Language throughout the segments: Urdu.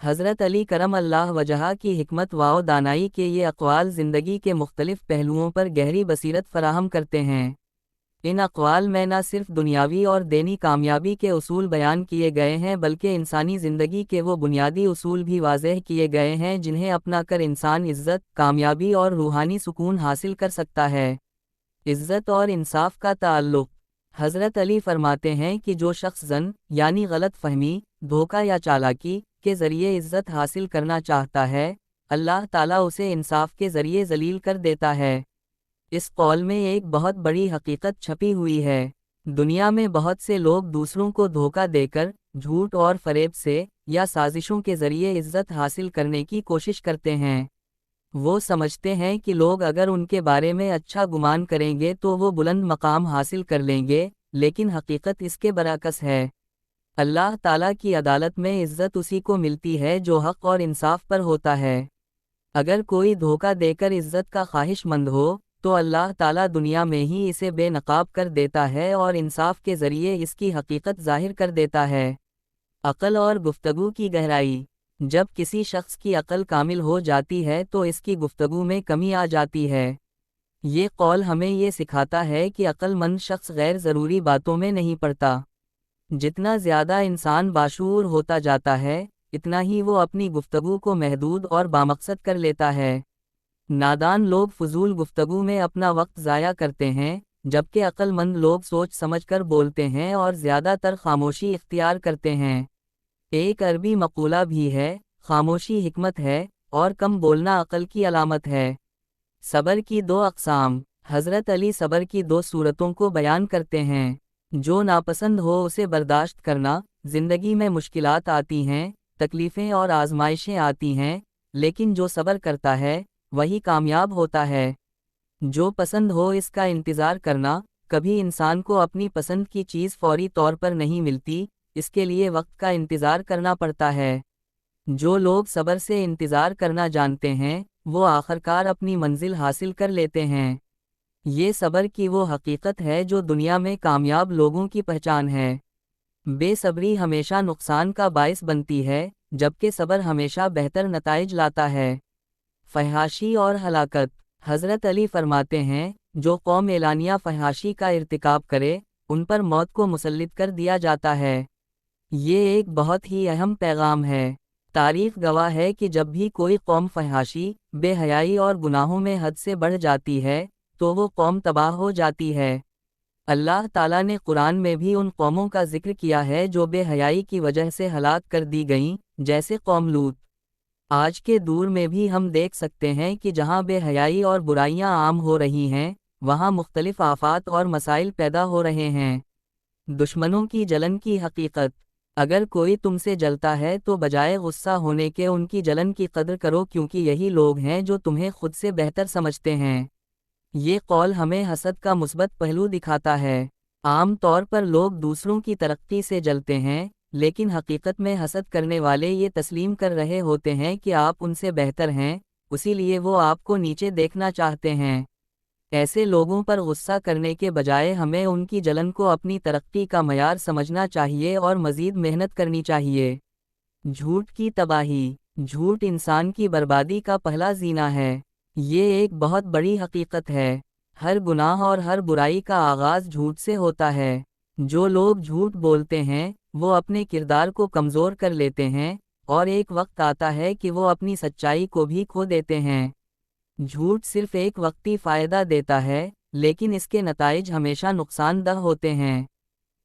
حضرت علی کرم اللہ وجہہ کی حکمت و دانائی کے یہ اقوال زندگی کے مختلف پہلوؤں پر گہری بصیرت فراہم کرتے ہیں۔ ان اقوال میں نہ صرف دنیاوی اور دینی کامیابی کے اصول بیان کیے گئے ہیں بلکہ انسانی زندگی کے وہ بنیادی اصول بھی واضح کیے گئے ہیں جنہیں اپنا کر انسان عزت، کامیابی اور روحانی سکون حاصل کر سکتا ہے۔ عزت اور انصاف کا تعلق۔ حضرت علی فرماتے ہیں کہ جو شخص ظن یعنی غلط فہمی، دھوکہ یا چالاکی کے ذریعے عزت حاصل کرنا چاہتا ہے، اللہ تعالیٰ اسے انصاف کے ذریعے ذلیل کر دیتا ہے۔ اس قول میں ایک بہت بڑی حقیقت چھپی ہوئی ہے۔ دنیا میں بہت سے لوگ دوسروں کو دھوکہ دے کر، جھوٹ اور فریب سے یا سازشوں کے ذریعے عزت حاصل کرنے کی کوشش کرتے ہیں۔ وہ سمجھتے ہیں کہ لوگ اگر ان کے بارے میں اچھا گمان کریں گے تو وہ بلند مقام حاصل کر لیں گے، لیکن حقیقت اس کے برعکس ہے۔ اللہ تعالیٰ کی عدالت میں عزت اسی کو ملتی ہے جو حق اور انصاف پر ہوتا ہے۔ اگر کوئی دھوکہ دے کر عزت کا خواہش مند ہو تو اللہ تعالیٰ دنیا میں ہی اسے بے نقاب کر دیتا ہے اور انصاف کے ذریعے اس کی حقیقت ظاہر کر دیتا ہے۔ عقل اور گفتگو کی گہرائی۔ جب کسی شخص کی عقل کامل ہو جاتی ہے تو اس کی گفتگو میں کمی آ جاتی ہے۔ یہ قول ہمیں یہ سکھاتا ہے کہ عقل مند شخص غیر ضروری باتوں میں نہیں پڑتا۔ جتنا زیادہ انسان باشعور ہوتا جاتا ہے، اتنا ہی وہ اپنی گفتگو کو محدود اور بامقصد کر لیتا ہے۔ نادان لوگ فضول گفتگو میں اپنا وقت ضائع کرتے ہیں، جبکہ عقل مند لوگ سوچ سمجھ کر بولتے ہیں اور زیادہ تر خاموشی اختیار کرتے ہیں۔ ایک عربی مقولہ بھی ہے، خاموشی حکمت ہے اور کم بولنا عقل کی علامت ہے۔ صبر کی دو اقسام۔ حضرت علی صبر کی دو صورتوں کو بیان کرتے ہیں۔ جو ناپسند ہو اسے برداشت کرنا۔ زندگی میں مشکلات آتی ہیں، تکلیفیں اور آزمائشیں آتی ہیں، لیکن جو صبر کرتا ہے وہی کامیاب ہوتا ہے۔ جو پسند ہو اس کا انتظار کرنا۔ کبھی انسان کو اپنی پسند کی چیز فوری طور پر نہیں ملتی، اس کے لیے وقت کا انتظار کرنا پڑتا ہے۔ جو لوگ صبر سے انتظار کرنا جانتے ہیں وہ آخرکار اپنی منزل حاصل کر لیتے ہیں۔ یہ صبر کی وہ حقیقت ہے جو دنیا میں کامیاب لوگوں کی پہچان ہے۔ بے صبری ہمیشہ نقصان کا باعث بنتی ہے، جبکہ صبر ہمیشہ بہتر نتائج لاتا ہے۔ فحاشی اور ہلاکت۔ حضرت علی فرماتے ہیں، جو قوم اعلانیہ فحاشی کا ارتکاب کرے، ان پر موت کو مسلط کر دیا جاتا ہے۔ یہ ایک بہت ہی اہم پیغام ہے۔ تاریخ گواہ ہے کہ جب بھی کوئی قوم فحاشی، بے حیائی اور گناہوں میں حد سے بڑھ جاتی ہے تو وہ قوم تباہ ہو جاتی ہے۔ اللہ تعالیٰ نے قرآن میں بھی ان قوموں کا ذکر کیا ہے جو بے حیائی کی وجہ سے ہلاک کر دی گئیں، جیسے قوم لوط۔ آج کے دور میں بھی ہم دیکھ سکتے ہیں کہ جہاں بے حیائی اور برائیاں عام ہو رہی ہیں، وہاں مختلف آفات اور مسائل پیدا ہو رہے ہیں۔ دشمنوں کی جلن کی حقیقت۔ اگر کوئی تم سے جلتا ہے تو بجائے غصہ ہونے کے ان کی جلن کی قدر کرو، کیونکہ یہی لوگ ہیں جو تمہیں خود سے بہتر سمجھتے ہیں۔ یہ قول ہمیں حسد کا مثبت پہلو دکھاتا ہے۔ عام طور پر لوگ دوسروں کی ترقی سے جلتے ہیں، لیکن حقیقت میں حسد کرنے والے یہ تسلیم کر رہے ہوتے ہیں کہ آپ ان سے بہتر ہیں، اسی لیے وہ آپ کو نیچے دیکھنا چاہتے ہیں۔ ایسے لوگوں پر غصہ کرنے کے بجائے ہمیں ان کی جلن کو اپنی ترقی کا معیار سمجھنا چاہیے اور مزید محنت کرنی چاہیے۔ جھوٹ کی تباہی۔ جھوٹ انسان کی بربادی کا پہلا زینہ ہے۔ یہ ایک بہت بڑی حقیقت ہے۔ ہر گناہ اور ہر برائی کا آغاز جھوٹ سے ہوتا ہے۔ جو لوگ جھوٹ بولتے ہیں وہ اپنے کردار کو کمزور کر لیتے ہیں، اور ایک وقت آتا ہے کہ وہ اپنی سچائی کو بھی کھو دیتے ہیں۔ جھوٹ صرف ایک وقتی فائدہ دیتا ہے، لیکن اس کے نتائج ہمیشہ نقصان دہ ہوتے ہیں۔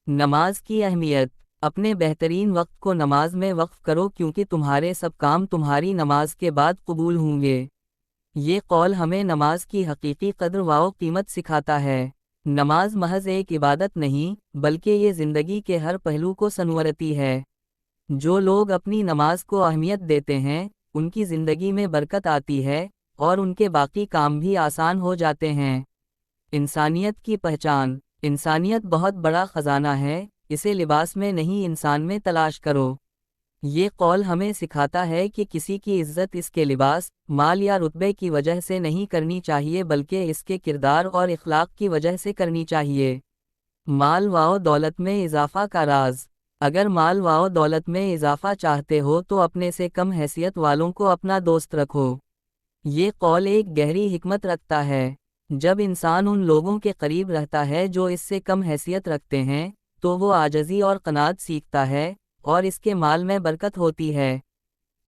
نماز کی اہمیت۔ اپنے بہترین وقت کو نماز میں وقف کرو، کیونکہ تمہارے سب کام تمہاری نماز کے بعد قبول ہوں گے۔ یہ قول ہمیں نماز کی حقیقی قدر و قیمت سکھاتا ہے۔ نماز محض ایک عبادت نہیں، بلکہ یہ زندگی کے ہر پہلو کو سنورتی ہے۔ جو لوگ اپنی نماز کو اہمیت دیتے ہیں، ان کی زندگی میں برکت آتی ہے اور ان کے باقی کام بھی آسان ہو جاتے ہیں۔ انسانیت کی پہچان۔ انسانیت بہت بڑا خزانہ ہے، اسے لباس میں نہیں انسان میں تلاش کرو۔ یہ قول ہمیں سکھاتا ہے کہ کسی کی عزت اس کے لباس، مال یا رتبے کی وجہ سے نہیں کرنی چاہیے، بلکہ اس کے کردار اور اخلاق کی وجہ سے کرنی چاہیے۔ مال و دولت میں اضافہ کا راز۔ اگر مال و دولت میں اضافہ چاہتے ہو تو اپنے سے کم حیثیت والوں کو اپنا دوست رکھو۔ یہ قول ایک گہری حکمت رکھتا ہے۔ جب انسان ان لوگوں کے قریب رہتا ہے جو اس سے کم حیثیت رکھتے ہیں، تو وہ عاجزی اور قناعت سیکھتا ہے، اور اس کے مال میں برکت ہوتی ہے۔